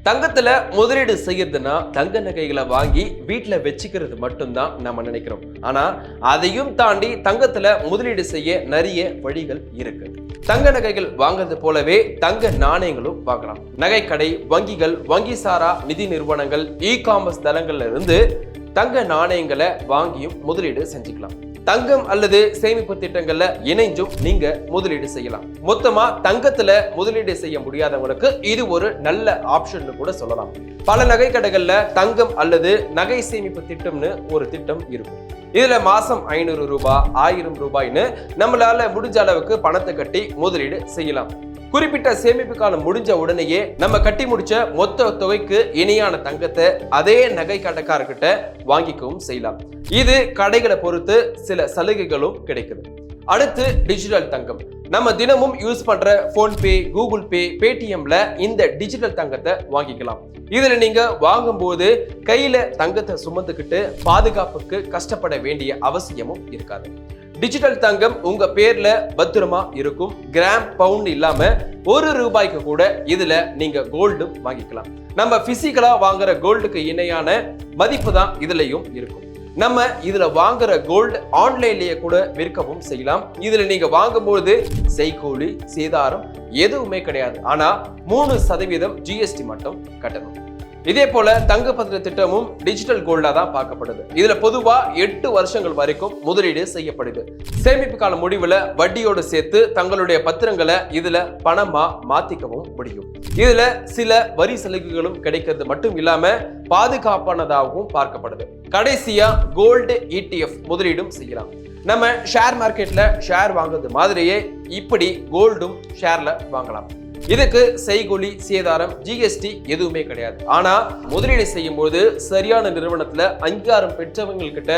தங்கத்துல முதலீடு செய்யறதுன்னா தங்க நகைகளை வாங்கி வீட்டுல வச்சுக்கிறது மட்டும்தான் நம்ம நினைக்கிறோம். ஆனா அதையும் தாண்டி தங்கத்துல முதலீடு செய்ய நிறைய வழிகள் இருக்கு. தங்க நகைகள் வாங்குறது போலவே தங்க நாணயங்களும் வாங்கலாம். நகைக்கடை, வங்கிகள், வங்கி சாரா நிதி நிறுவனங்கள், இ-காமர்ஸ் தளங்கள்ல இருந்து தங்க நாணயங்களை வாங்கியும் முதலீடு செஞ்சுக்கலாம். தங்கம் அல்லது சேமிப்பு திட்டங்கள்ல இணைஞ்சும் நீங்க முதலீடு செய்யலாம். மொத்தமா தங்கத்துல முதலீடு செய்ய முடியாதவங்களுக்கு இது ஒரு நல்ல ஆப்ஷன் கூட சொல்லலாம். பல நகை கடைகள்ல தங்கம் அல்லது நகை சேமிப்பு திட்டம்னு ஒரு திட்டம் இருக்கும். இதுல மாசம் 500 ரூபாய், 1000 ரூபாய்னு நம்மளால முடிஞ்ச அளவுக்கு பணத்தை கட்டி முதலீடு செய்யலாம். குறிப்பிட்ட சேமிப்பு காலம் முடிஞ்ச உடனேயே நம்ம கட்டி முடிச்ச மொத்த தொகைக்கு இணையான தங்கத்தை அதே நகை கடைக்காரர்கிட்ட வாங்கிக்கவும் செய்யலாம். இது கடைகளை பொறுத்து சில சலுகைகளும் கிடைக்குது. அடுத்து டிஜிட்டல் தங்கம். நம்ம தினமும் யூஸ் பண்ற போன்பே, கூகுள் பே, பேடிஎம்ல இந்த டிஜிட்டல் தங்கத்தை வாங்கிக்கலாம். இதுல நீங்க வாங்கும் போது கையில தங்கத்தை சுமந்துக்கிட்டு பாதுகாப்புக்கு கஷ்டப்பட வேண்டிய அவசியமும் இருக்காது. டிஜிட்டல் தங்கம் உங்க பேர்ல பத்திரமா இருக்கும். கிராம், பவுண்ட் இல்லாம 1 ரூபாய்க்கு கூட இதுல நீங்க கோல்டும் வாங்கிக்கலாம். நம்ம பிசிக்கலா வாங்குற கோல்டுக்கு இணையான மதிப்பு தான் இதுலயும் இருக்கும். நம்ம இதுல வாங்குற கோல்டு ஆன்லைன்லயே கூட விற்கவும் செய்யலாம். இதுல நீங்க வாங்கும்போது செய்கூலி, சேதாரம் எதுவுமே கிடையாது. ஆனா 3% GST மட்டும் கட்டணும். இதே போல தங்க பத்திர திட்டமும் டிஜிட்டல் கோல்டா தான் பார்க்கப்படுது. இதுல பொதுவா 8 வருஷங்கள் வரைக்கும் முதலீடு செய்யப்படுது. சேமிப்பு கால முடிவுல வட்டியோடு சேர்த்து தங்களுடைய பத்திரங்களை இதுல பணமா மாத்திக்கவும் முடியும். இதுல சில வரி சலுகைகளும் கிடைக்கிறது மட்டும் இல்லாம பாதுகாப்பானதாகவும் பார்க்கப்படுது. கடைசியா கோல்டு ETF முதலீடும் செய்யலாம். நம்ம ஷேர் மார்க்கெட்ல ஷேர் வாங்குறது மாதிரியே இப்படி கோல்டும் ஷேர்ல வாங்கலாம். இதுக்கு செய்கூலி, சேதாரம், GST எதுவுமே கிடையாது. ஆனா முதலீடு செய்யும் போது சரியான நிறுவனத்துல அங்கீகாரம் பெற்றவங்க கிட்ட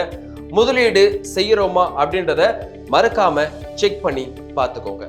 முதலீடு செய்யறோமா அப்படின்றத மறக்காம செக் பண்ணி பார்த்துக்கோங்க.